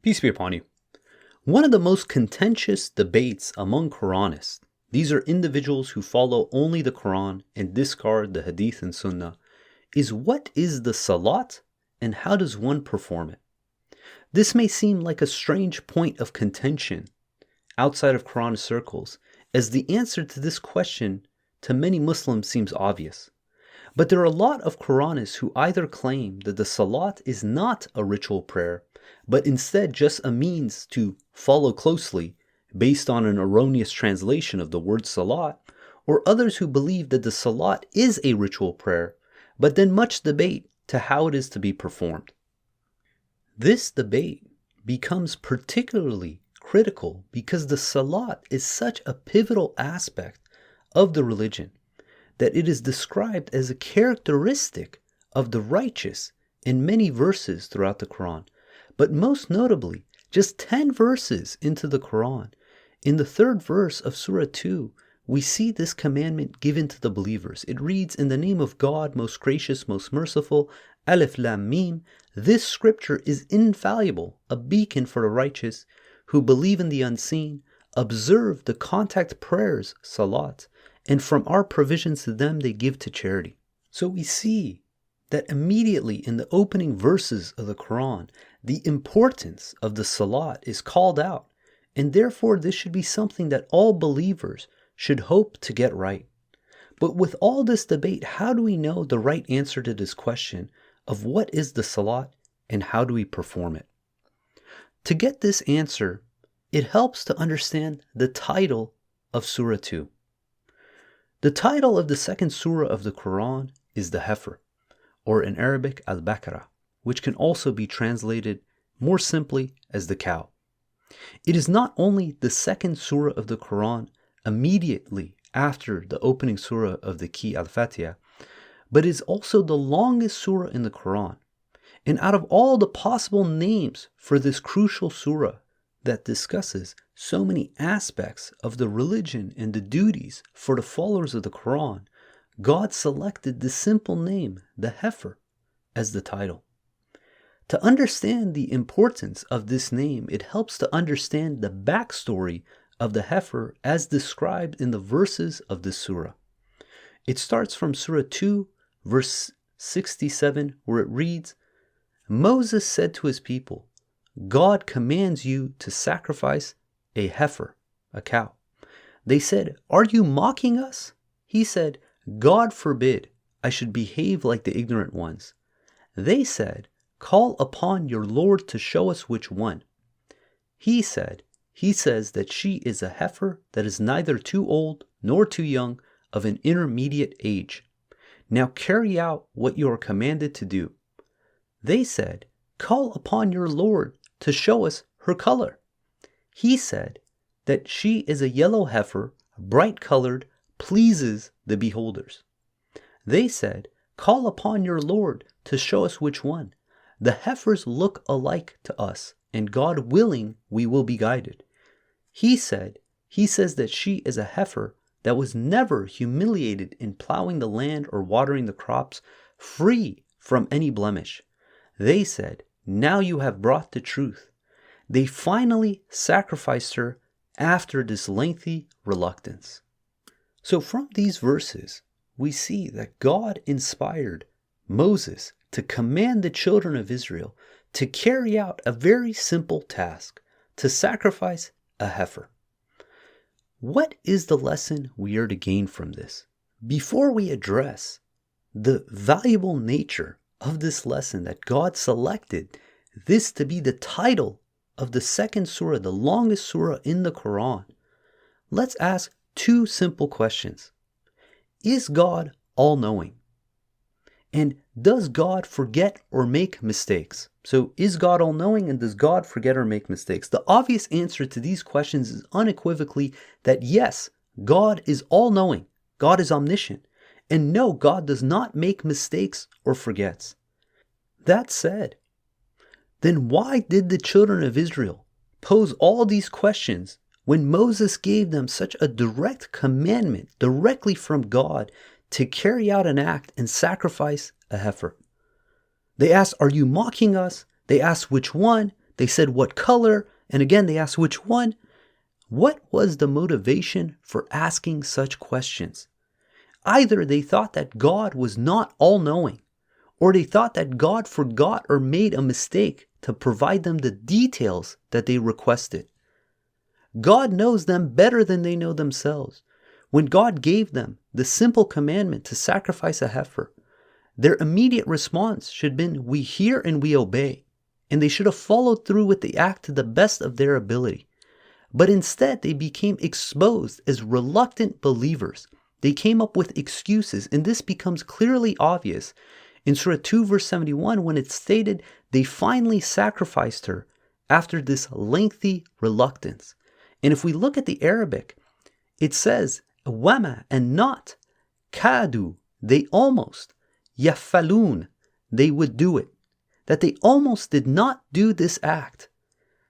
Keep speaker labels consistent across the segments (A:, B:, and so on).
A: Peace be upon you. One of the most contentious debates among Quranists, these are individuals who follow only the Quran and discard the Hadith and Sunnah, is what is the Salat and how does one perform it? This may seem like a strange point of contention outside of Quran circles, as the answer to this question to many Muslims seems obvious. But there are a lot of Quranists who either claim that the Salat is not a ritual prayer, but instead just a means to follow closely based on an erroneous translation of the word Salat, or others who believe that the Salat is a ritual prayer, but then much debate to how it is to be performed. This debate becomes particularly critical because the Salat is such a pivotal aspect of the religion that it is described as a characteristic of the righteous in many verses throughout the Quran. But most notably, just 10 verses into the Quran, in the 3rd verse of Surah 2, we see this commandment given to the believers. It reads, "In the name of God, most gracious, most merciful, Alif Lam Mim, this scripture is infallible, a beacon for the righteous who believe in the unseen, observe the contact prayers, Salat, and from our provisions to them they give to charity." So we see that immediately in the opening verses of the Quran, the importance of the Salat is called out, and therefore this should be something that all believers should hope to get right. But with all this debate, how do we know the right answer to this question of what is the Salat and how do we perform it? To get this answer, it helps to understand the title of Surah 2. The title of the 2nd surah of the Quran is the Heifer, or in Arabic al-Baqarah, which can also be translated more simply as the cow. It is not only the 2nd surah of the Quran immediately after the opening surah of the key al-Fatiha, but is also the longest surah in the Quran. And out of all the possible names for this crucial surah that discusses so many aspects of the religion and the duties for the followers of the Quran, God selected the simple name, the Heifer, as the title. To understand the importance of this name, it helps to understand the backstory of the Heifer as described in the verses of this surah. It starts from Surah 2, verse 67, where it reads, "Moses said to his people, God commands you to sacrifice a heifer, a cow. They said, are you mocking us? He said, God forbid I should behave like the ignorant ones. They said, call upon your Lord to show us which one. He says that she is a heifer that is neither too old nor too young, of an intermediate age. Now carry out what you are commanded to do. They said, call upon your Lord to show us her color. He said that she is a yellow heifer, bright colored, pleases the beholders. They said, call upon your Lord to show us which one. The heifers look alike to us, and God willing, we will be guided. He says that she is a heifer that was never humiliated in plowing the land or watering the crops, free from any blemish. They said, now you have brought the truth. They finally sacrificed her after this lengthy reluctance. So from these verses, we see that God inspired Moses to command the children of Israel to carry out a very simple task, to sacrifice a heifer. What is the lesson we are to gain from this? Before we address the valuable nature of this lesson that God selected this to be the title of the 2nd surah, the longest surah in the Quran, let's ask 2 simple questions. Is God all-knowing? And does God forget or make mistakes? So is God all-knowing, and does God forget or make mistakes? The obvious answer to these questions is unequivocally that yes, God is all-knowing. God is omniscient. And no, God does not make mistakes or forgets. That said, then why did the children of Israel pose all these questions when Moses gave them such a direct commandment directly from God to carry out an act and sacrifice a heifer? They asked, are you mocking us? They asked which one. They said what color, and again they asked which one. What was the motivation for asking such questions? Either they thought that God was not all-knowing, or they thought that God forgot or made a mistake to provide them the details that they requested. God knows them better than they know themselves. When God gave them the simple commandment to sacrifice a heifer, their immediate response should have been, "We hear and we obey," and they should have followed through with the act to the best of their ability. But instead, they became exposed as reluctant believers. They came up with excuses, and this becomes clearly obvious in Surah 2 verse 71 when it's stated they finally sacrificed her after this lengthy reluctance. And if we look at the Arabic, it says, wama, and not, kadu, they almost, yafalun, they would do it, that they almost did not do this act.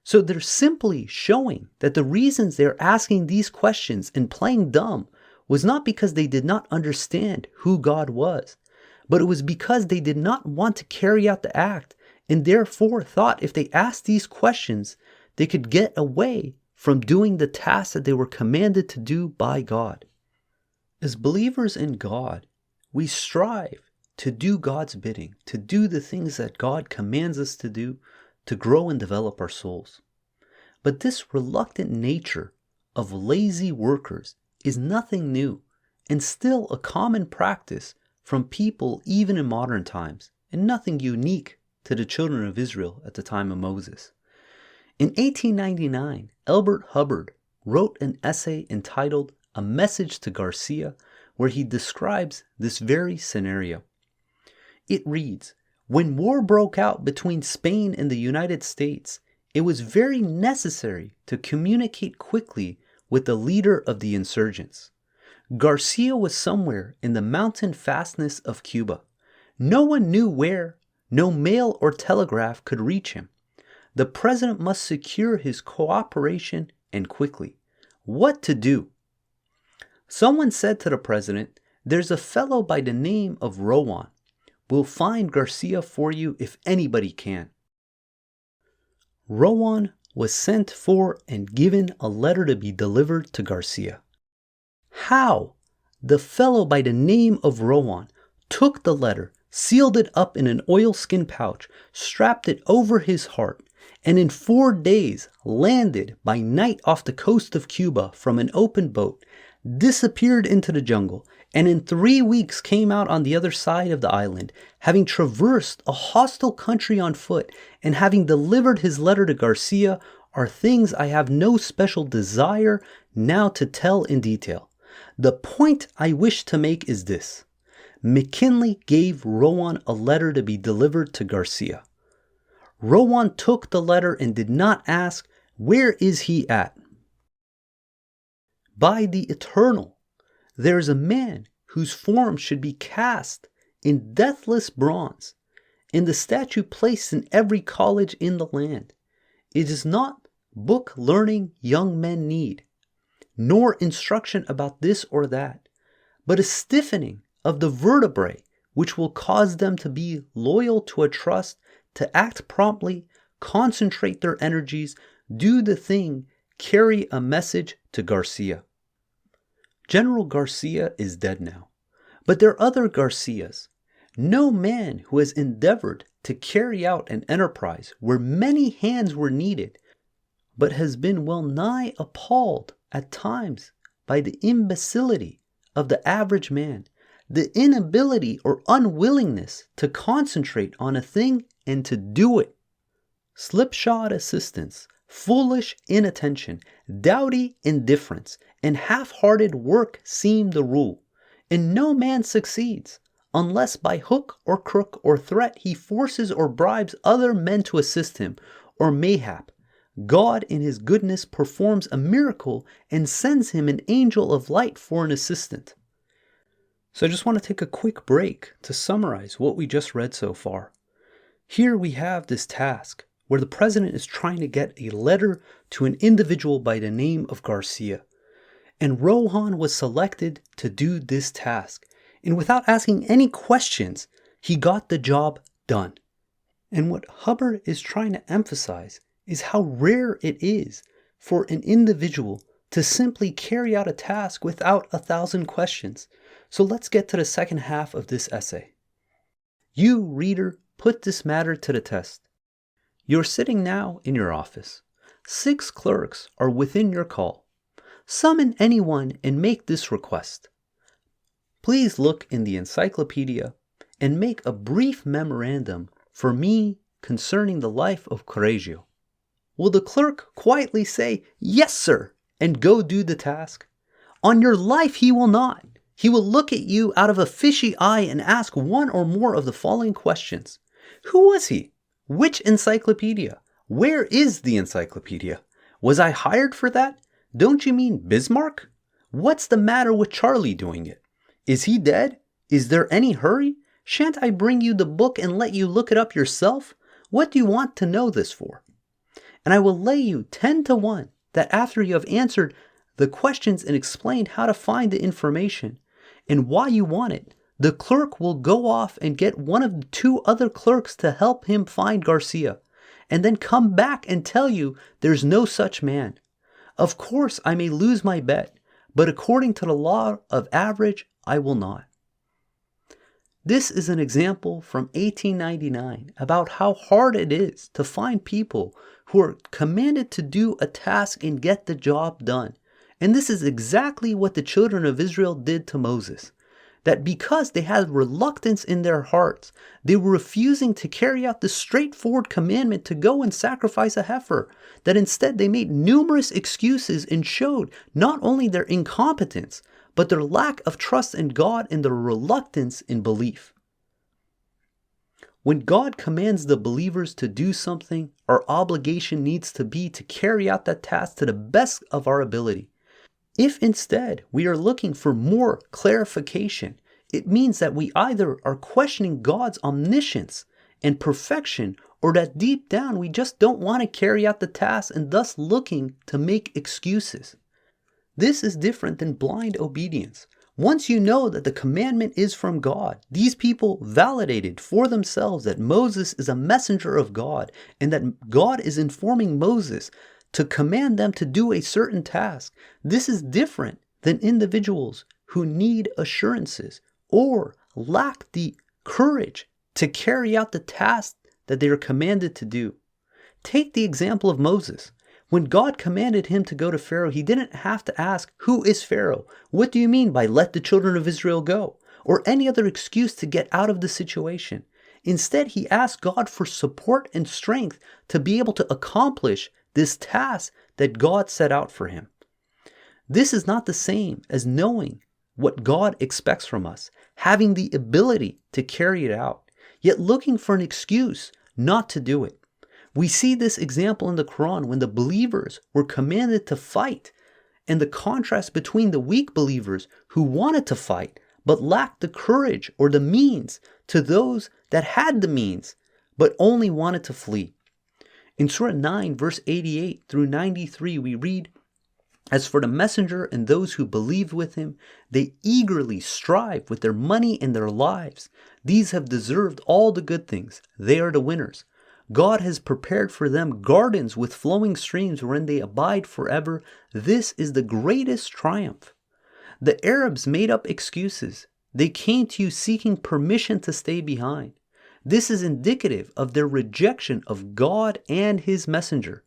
A: So they're simply showing that the reasons they're asking these questions and playing dumb was not because they did not understand who God was, but it was because they did not want to carry out the act and therefore thought if they asked these questions, they could get away from doing the task that they were commanded to do by God. As believers in God, we strive to do God's bidding, to do the things that God commands us to do, to grow and develop our souls. But this reluctant nature of lazy workers is nothing new and still a common practice from people even in modern times, and nothing unique to the children of Israel at the time of Moses. In 1899, Elbert Hubbard wrote an essay entitled A Message to Garcia, where he describes this very scenario. It reads, "When war broke out between Spain and the United States, it was very necessary to communicate quickly with the leader of the insurgents. Garcia was somewhere in the mountain fastness of Cuba. No one knew where, no mail or telegraph could reach him. The president must secure his cooperation and quickly. What to do? Someone said to the president, 'There's a fellow by the name of Rowan. We'll find Garcia for you if anybody can.' Rowan was sent for and given a letter to be delivered to Garcia. How? The fellow by the name of Rowan took the letter, sealed it up in an oilskin pouch, strapped it over his heart, and in 4 days landed by night off the coast of Cuba from an open boat, disappeared into the jungle, and in 3 weeks came out on the other side of the island, having traversed a hostile country on foot and having delivered his letter to Garcia, are things I have no special desire now to tell in detail. The point I wish to make is this. McKinley gave Rowan a letter to be delivered to Garcia. Rowan took the letter and did not ask, 'Where is he at?' By the eternal, there is a man whose form should be cast in deathless bronze, and the statue placed in every college in the land. It is not book learning young men need, nor instruction about this or that, but a stiffening of the vertebrae which will cause them to be loyal to a trust, to act promptly, concentrate their energies, do the thing, carry a message to Garcia." General Garcia is dead now, but there are other Garcias. No man who has endeavored to carry out an enterprise where many hands were needed, but has been well nigh appalled at times by the imbecility of the average man, the inability or unwillingness to concentrate on a thing and to do it. Slipshod assistance, foolish inattention, dowdy indifference, and half-hearted work seem the rule, and no man succeeds unless by hook or crook or threat he forces or bribes other men to assist him, or mayhap God in his goodness performs a miracle and sends him an angel of light for an assistant. So I just want to take a quick break to summarize what we just read so far. Here we have this task where the president is trying to get a letter to an individual by the name of Garcia. And Rohan was selected to do this task. And without asking any questions, he got the job done. And what Hubbard is trying to emphasize is how rare it is for an individual to simply carry out a task without 1,000 questions. So let's get to the second half of this essay. You, reader, put this matter to the test. You're sitting now in your office. 6 clerks are within your call. Summon anyone and make this request. Please look in the encyclopedia and make a brief memorandum for me concerning the life of Correggio. Will the clerk quietly say, "Yes, sir," and go do the task? On your life he will not. He will look at you out of a fishy eye and ask one or more of the following questions. Who was he? Which encyclopedia? Where is the encyclopedia? Was I hired for that? Don't you mean Bismarck? What's the matter with Charlie doing it? Is he dead? Is there any hurry? Shan't I bring you the book and let you look it up yourself? What do you want to know this for? And I will lay you 10 to 1 that after you have answered the questions and explained how to find the information and why you want it, the clerk will go off and get one of the 2 other clerks to help him find Garcia, and then come back and tell you there's no such man. Of course, I may lose my bet, but according to the law of average, I will not. This is an example from 1899 about how hard it is to find people who are commanded to do a task and get the job done. And this is exactly what the children of Israel did to Moses. That because they had reluctance in their hearts, they were refusing to carry out the straightforward commandment to go and sacrifice a heifer. That instead they made numerous excuses and showed not only their incompetence, but their lack of trust in God and their reluctance in belief. When God commands the believers to do something, our obligation needs to be to carry out that task to the best of our ability. If instead we are looking for more clarification, it means that we either are questioning God's omniscience and perfection, or that deep down we just don't want to carry out the task and thus looking to make excuses. This is different than blind obedience. Once you know that the commandment is from God, these people validated for themselves that Moses is a messenger of God and that God is informing Moses to command them to do a certain task. This is different than individuals who need assurances or lack the courage to carry out the task that they are commanded to do. Take the example of Moses. When God commanded him to go to Pharaoh, he didn't have to ask, "Who is Pharaoh? What do you mean by let the children of Israel go?" or any other excuse to get out of the situation. Instead, he asked God for support and strength to be able to accomplish this task that God set out for him. This is not the same as knowing what God expects from us, having the ability to carry it out, yet looking for an excuse not to do it. We see this example in the Quran when the believers were commanded to fight, and the contrast between the weak believers who wanted to fight but lacked the courage or the means to those that had the means but only wanted to flee. In Surah 9, verse 88 through 93, we read, "As for the messenger and those who believed with him, they eagerly strive with their money and their lives. These have deserved all the good things. They are the winners. God has prepared for them gardens with flowing streams wherein they abide forever. This is the greatest triumph." The Arabs made up excuses. They came to you seeking permission to stay behind. This is indicative of their rejection of God and his messenger.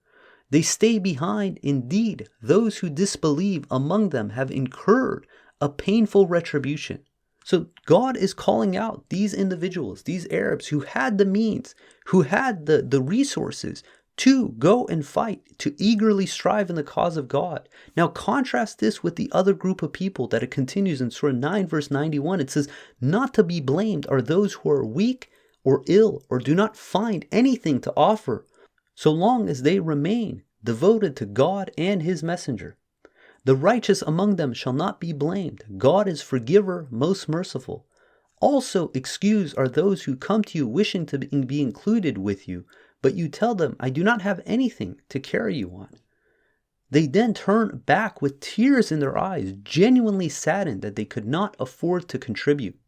A: They stay behind. Indeed, those who disbelieve among them have incurred a painful retribution. So God is calling out these individuals, these Arabs who had the means, who had the resources to go and fight, to eagerly strive in the cause of God. Now contrast this with the other group of people that it continues in Surah 9 verse 91. It says, "Not to be blamed are those who are weak or ill or do not find anything to offer, so long as they remain devoted to God and his messenger. The righteous among them shall not be blamed. God is forgiver, most merciful. Also excuse are those who come to you wishing to be included with you, but you tell them, 'I do not have anything to carry you on.' They then turn back with tears in their eyes, genuinely saddened that they could not afford to contribute.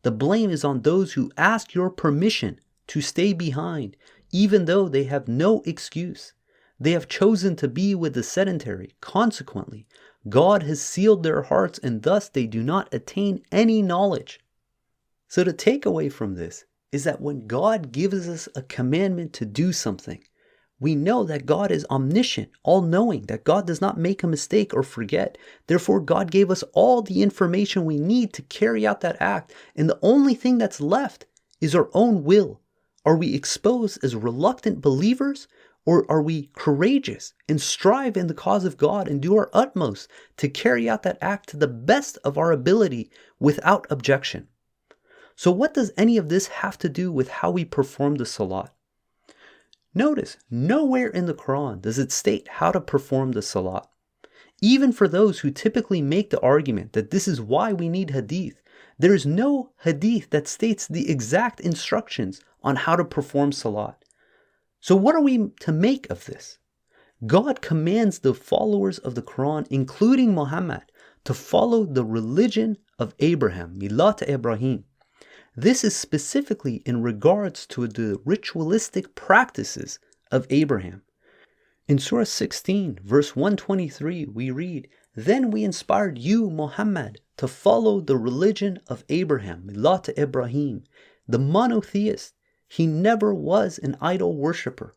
A: The blame is on those who ask your permission to stay behind, even though they have no excuse. They have chosen to be with the sedentary. Consequently, God has sealed their hearts, and thus they do not attain any knowledge. So the takeaway from this is that when God gives us a commandment to do something, we know that God is omniscient, all-knowing, that God does not make a mistake or forget. Therefore, God gave us all the information we need to carry out that act, and the only thing that's left is our own will. Are we exposed as reluctant believers, or are we courageous and strive in the cause of God and do our utmost to carry out that act to the best of our ability without objection? So what does any of this have to do with how we perform the Salat? Notice, nowhere in the Quran does it state how to perform the Salat. Even for those who typically make the argument that this is why we need hadith, there is no hadith that states the exact instructions on how to perform Salat. So what are we to make of this? God commands the followers of the Quran, including Muhammad, to follow the religion of Abraham, Milat Ibrahim. This is specifically in regards to the ritualistic practices of Abraham. In Surah 16, verse 123, we read, "Then we inspired you, Muhammad, to follow the religion of Abraham, Milat Ibrahim, the monotheist. He never was an idol worshipper."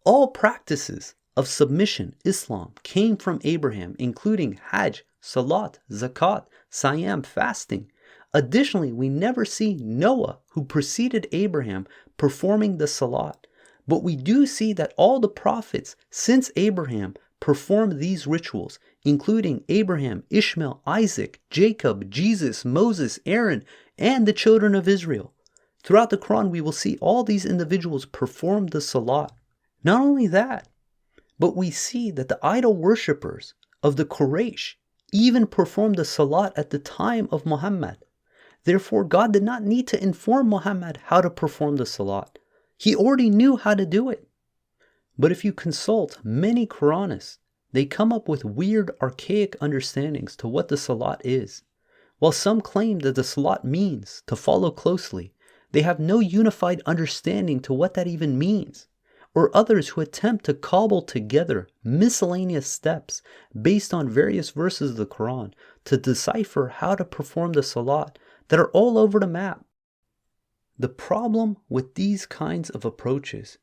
A: All practices of submission, Islam, came from Abraham, including Hajj, Salat, Zakat, Siyam, fasting. Additionally, we never see Noah, who preceded Abraham, performing the Salat. But we do see that all the prophets since Abraham performed these rituals, including Abraham, Ishmael, Isaac, Jacob, Jesus, Moses, Aaron, and the children of Israel. Throughout the Quran, we will see all these individuals perform the Salat. Not only that, but we see that the idol worshippers of the Quraysh even performed the Salat at the time of Muhammad. Therefore, God did not need to inform Muhammad how to perform the Salat. He already knew how to do it. But if you consult many Quranists, they come up with weird, archaic understandings to what the Salat is. While some claim that the Salat means to follow closely, they have no unified understanding to what that even means. Or others who attempt to cobble together miscellaneous steps based on various verses of the Quran to decipher how to perform the Salat that are all over the map. The problem with these kinds of approaches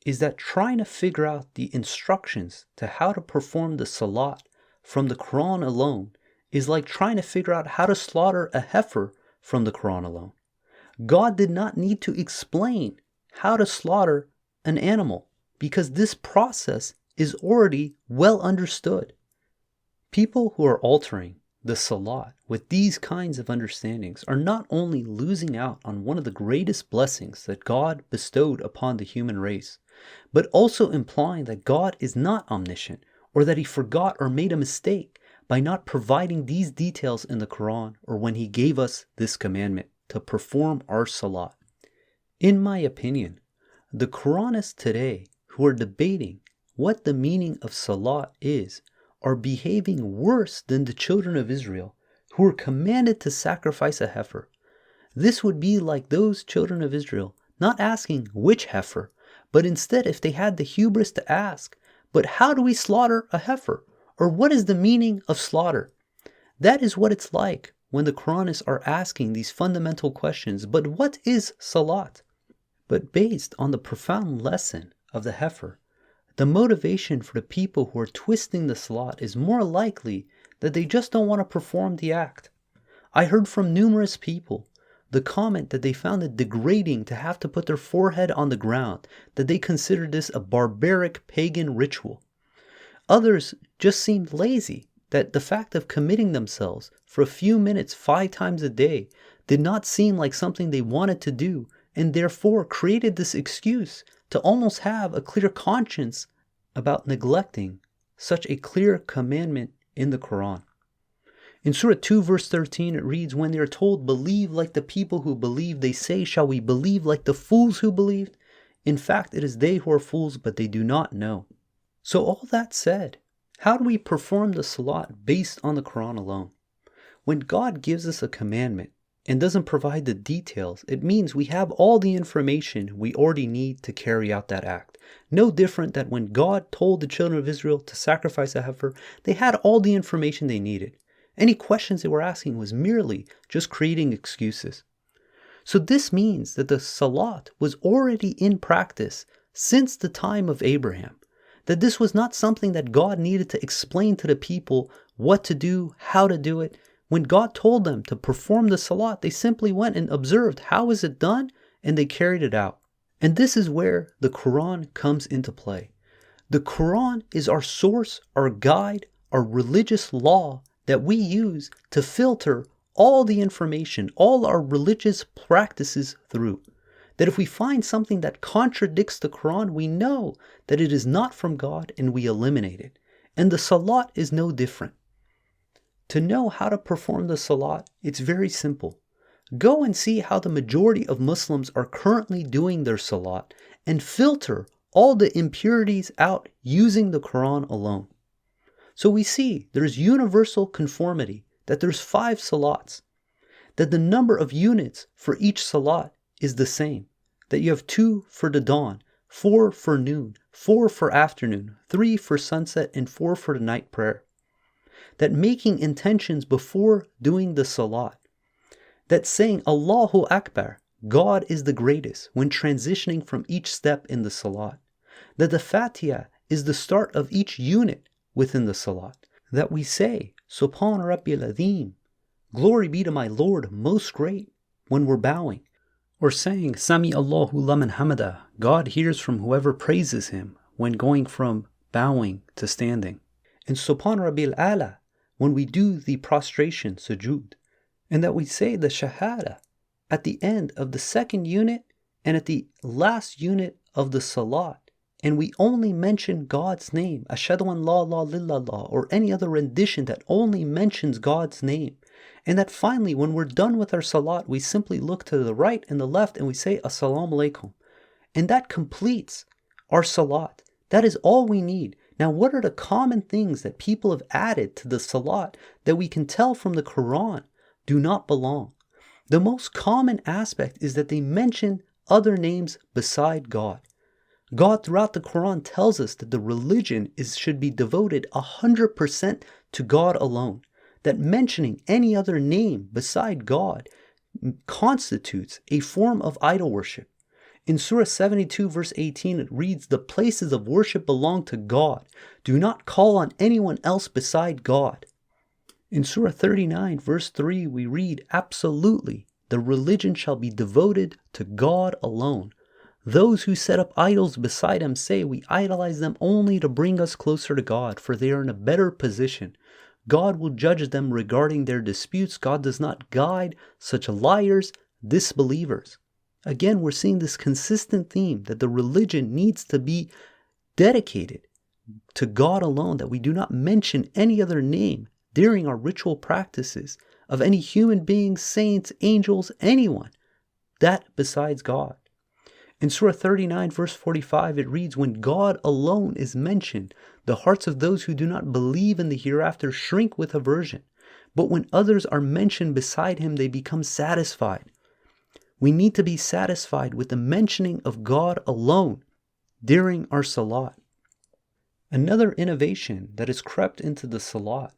A: is that trying to figure out the instructions to how to perform the Salat from the Quran alone is like trying to figure out how to slaughter a heifer from the Quran alone. God did not need to explain how to slaughter an animal because this process is already well understood. People who are altering the Salat with these kinds of understandings are not only losing out on one of the greatest blessings that God bestowed upon the human race, but also implying that God is not omniscient or that he forgot or made a mistake by not providing these details in the Quran or when he gave us this commandment to perform our Salat. In my opinion, the Quranists today who are debating what the meaning of Salat is are behaving worse than the children of Israel who were commanded to sacrifice a heifer. This would be like those children of Israel not asking which heifer, but instead if they had the hubris to ask, but how do we slaughter a heifer? Or what is the meaning of slaughter? That is what it's like when the Quranists are asking these fundamental questions, but what is Salat? But based on the profound lesson of the heifer, the motivation for the people who are twisting the Salat is more likely that they just don't want to perform the act. I heard from numerous people the comment that they found it degrading to have to put their forehead on the ground, that they considered this a barbaric pagan ritual. Others just seemed lazy, that the fact of committing themselves for a few minutes 5 times a day did not seem like something they wanted to do, and therefore created this excuse to almost have a clear conscience about neglecting such a clear commandment in the Quran. In Surah 2 verse 13 it reads, "When they are told, believe like the people who believe, they say, shall we believe like the fools who believed? In fact, it is they who are fools, but they do not know." So all that said, how do we perform the Salat based on the Quran alone? When God gives us a commandment, and doesn't provide the details, it means we have all the information we already need to carry out that act. No different than when God told the children of Israel to sacrifice a heifer, they had all the information they needed. Any questions they were asking was merely just creating excuses. So this means that the Salat was already in practice since the time of Abraham. That this was not something that God needed to explain to the people what to do, how to do it. When God told them to perform the Salat, they simply went and observed how is it done, and they carried it out. And this is where the Quran comes into play. The Quran is our source, our guide, our religious law that we use to filter all the information, all our religious practices through. That if we find something that contradicts the Quran, we know that it is not from God and we eliminate it. And the Salat is no different. To know how to perform the Salat, it's very simple. Go and see how the majority of Muslims are currently doing their Salat and filter all the impurities out using the Quran alone. So we see there's universal conformity, that there's 5 Salats, that the number of units for each Salat is the same, that you have 2 for the dawn, 4 for noon, 4 for afternoon, 3 for sunset, and 4 for the night prayer. That making intentions before doing the Salat, that saying Allahu Akbar, God is the greatest, when transitioning from each step in the Salat, that the Fatiha is the start of each unit within the Salat, that we say Subhan Rabbil Azim, glory be to my Lord most great, when we're bowing, or saying Sami Allahu Liman Hamida, God hears from whoever praises him, when going from bowing to standing, and Subhan Rabbil Ala, when we do the prostration sujood, and that we say the Shahada at the end of the second unit and at the last unit of the Salat, and we only mention God's name, Ashhadu an la ilaha illallah, or any other rendition that only mentions God's name, and that finally when we're done with our Salat, we simply look to the right and the left and we say Assalamu alaikum, and that completes our Salat. That is all we need. Now, what are the common things that people have added to the Salat that we can tell from the Quran do not belong? The most common aspect is that they mention other names beside God. God throughout the Quran tells us that the religion should be devoted 100% to God alone. That mentioning any other name beside God constitutes a form of idol worship. In Surah 72 verse 18 it reads, the places of worship belong to God. Do not call on anyone else beside God. In Surah 39 verse 3 we read, absolutely, the religion shall be devoted to God alone. Those who set up idols beside him say, we idolize them only to bring us closer to God, for they are in a better position. God will judge them regarding their disputes. God does not guide such liars, disbelievers. Again, we're seeing this consistent theme that the religion needs to be dedicated to God alone, that we do not mention any other name during our ritual practices of any human beings, saints, angels, anyone, that besides God. In Surah 39 verse 45 it reads, when God alone is mentioned, the hearts of those who do not believe in the hereafter shrink with aversion, but when others are mentioned beside him they become satisfied. We need to be satisfied with the mentioning of God alone during our Salat. Another innovation that has crept into the Salat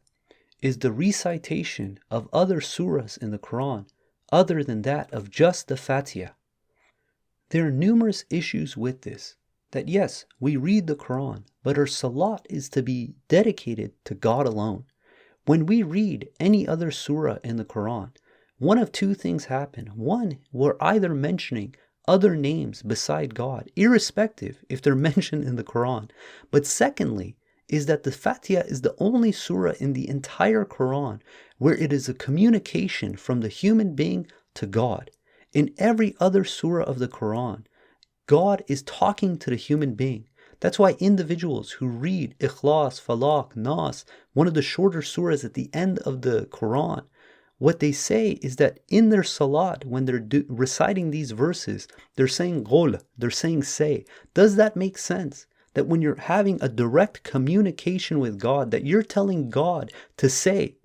A: is the recitation of other surahs in the Quran other than that of just the Fatiha. There are numerous issues with this, that yes, we read the Quran, but our Salat is to be dedicated to God alone. When we read any other surah in the Quran, one of 2 things happen. One, we're either mentioning other names beside God, irrespective if they're mentioned in the Quran. But secondly, is that the Fatiha is the only surah in the entire Quran where it is a communication from the human being to God. In every other surah of the Quran, God is talking to the human being. That's why individuals who read Ikhlas, Falaq, Nas, one of the shorter surahs at the end of the Quran, what they say is that in their Salat, when they're reciting these verses, they're saying Qul, they're saying say. Does that make sense? That when you're having a direct communication with God, that you're telling God to say,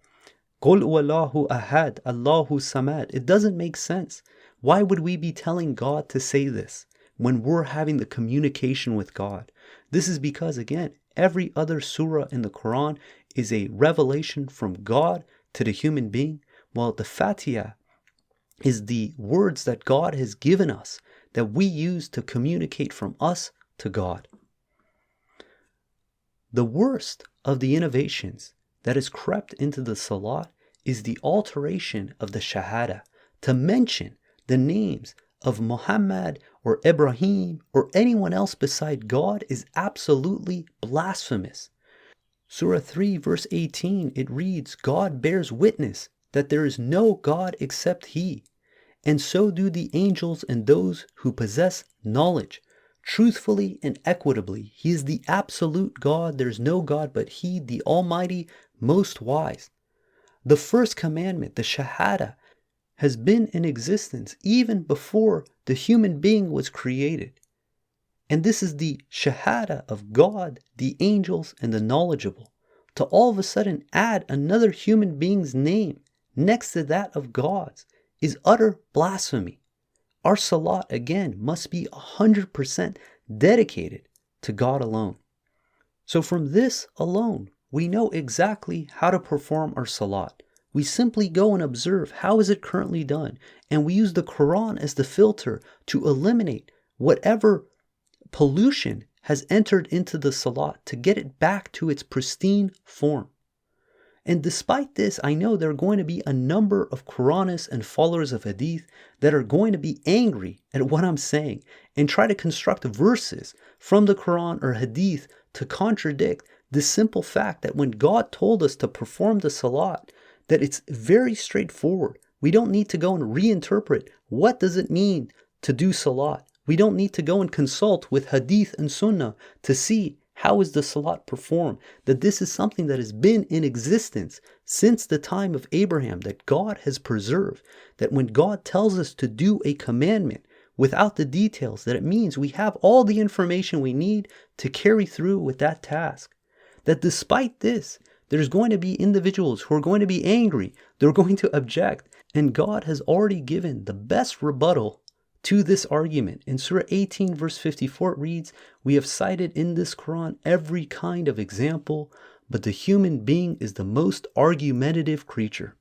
A: Qul huwallahu ahad, Allahu samad. It doesn't make sense. Why would we be telling God to say this when we're having the communication with God? This is because, again, every other surah in the Quran is a revelation from God to the human being, while the Fatiha is the words that God has given us that we use to communicate from us to God. The worst of the innovations that has crept into the Salat is the alteration of the Shahada to mention the names of Muhammad or Ibrahim or anyone else beside God is absolutely blasphemous. Surah 3 verse 18, it reads, God bears witness that there is no God except He, and so do the angels and those who possess knowledge. Truthfully and equitably, He is the absolute God. There is no God but He, the Almighty, most wise. The first commandment, the Shahada, has been in existence even before the human being was created. And this is the Shahada of God, the angels, and the knowledgeable. To all of a sudden add another human being's name next to that of God's is utter blasphemy. Our Salat, again, must be 100% dedicated to God alone. So from this alone, we know exactly how to perform our Salat. We simply go and observe how is it currently done, and we use the Quran as the filter to eliminate whatever pollution has entered into the Salat to get it back to its pristine form. And despite this, I know there are going to be a number of Quranists and followers of Hadith that are going to be angry at what I'm saying and try to construct verses from the Quran or Hadith to contradict the simple fact that when God told us to perform the Salat, that it's very straightforward. We don't need to go and reinterpret what does it mean to do Salat. We don't need to go and consult with Hadith and Sunnah to see how is the Salat performed. That this is something that has been in existence since the time of Abraham, that God has preserved. That when God tells us to do a commandment without the details, that it means we have all the information we need to carry through with that task. That despite this, there's going to be individuals who are going to be angry. They're going to object. And God has already given the best rebuttal to this argument. In Surah 18 verse 54 it reads, we have cited in this Quran every kind of example, but the human being is the most argumentative creature.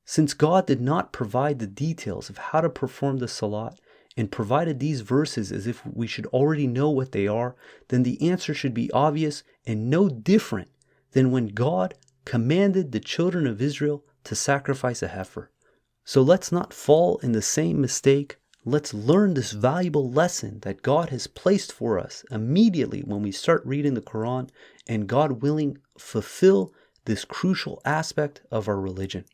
A: Since God did not provide the details of how to perform the Salat and provided these verses as if we should already know what they are, then the answer should be obvious and no different than when God commanded the children of Israel to sacrifice a heifer. So let's not fall in the same mistake. Let's learn this valuable lesson that God has placed for us immediately when we start reading the Quran, and God willing, fulfill this crucial aspect of our religion.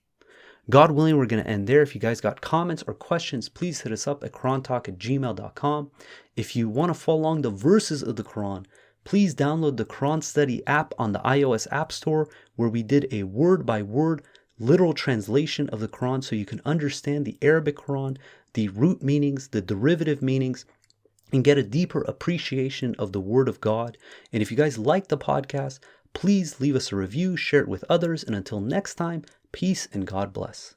A: God willing, we're going to end there. If you guys got comments or questions, please hit us up at qurantalk@gmail.com. If you want to follow along the verses of the Quran, please download the Quran Study app on the iOS App Store, where we did a word-by-word literal translation of the Quran so you can understand the Arabic Quran, the root meanings, the derivative meanings, and get a deeper appreciation of the Word of God. And if you guys like the podcast, please leave us a review, share it with others, and until next time, peace and God bless.